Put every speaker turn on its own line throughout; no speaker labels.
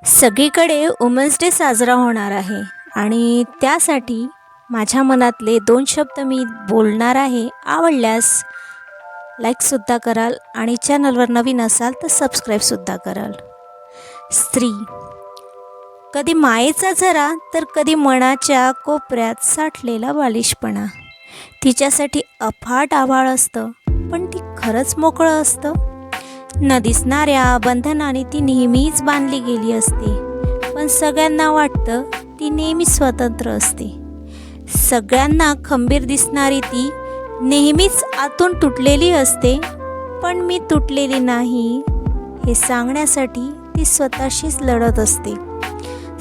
सगळीकडे women's day साजरा होणार आहे आणि त्यासाठी माझ्या मनातले 2 शब्द मी बोलणार आहे. आवडल्यास लाईकसुद्धा कराल आणि चॅनलवर नवीन असाल तर सबस्क्राईबसुद्धा कराल. स्त्री कधी मायेचा झरा तर कधी मनाच्या कोपऱ्यात साठलेला बालिशपणा. तिच्यासाठी अफाट आभाळ असतं पण ती खरंच मोकळं असतं. न दिसणाऱ्या बंधनाने ती नेहमीच बांधली गेली असते, पण सगळ्यांना वाटतं ती नेहमी स्वतंत्र असते. सगळ्यांना खंबीर दिसणारी ती नेहमीच आतून तुटलेली असते, पण मी तुटलेली नाही हे सांगण्यासाठी ती स्वतःशीच लढत असते.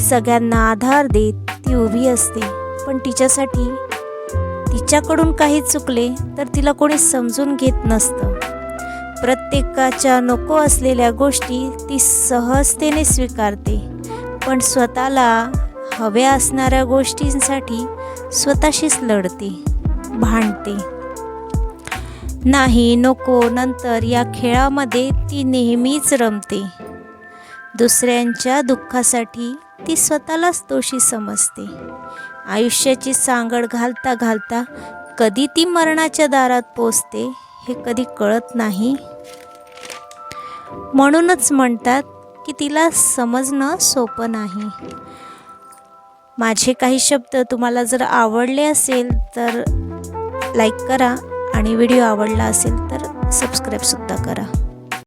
सगळ्यांना आधार देत ती उभी असते, पण तिच्याकडून काही चुकले तर तिला कोणी समजून घेत नसतं. प्रत्येकाच्या नको असलेल्या गोष्टी ती सहजतेने स्वीकारते, पण स्वतःला हव्या असणाऱ्या गोष्टींसाठी स्वतःशीच लढते, भांडते. नाही, नको, नंतर या खेळामध्ये ती नेहमीच रमते. दुसऱ्यांच्या दुःखासाठी ती स्वतःलाच दोषी समजते. आयुष्याची सांगड घालता घालता कधी ती मरणाच्या दारात पोचते हे कधी कळत नाही. म्हणूनच म्हणतात की तिला समजणं सोपं नाही. माझे काही शब्द तुम्हाला जर आवडले असेल तर लाईक करा आणि व्हिडिओ आवडला असेल तर सबस्क्राईबसुद्धा करा.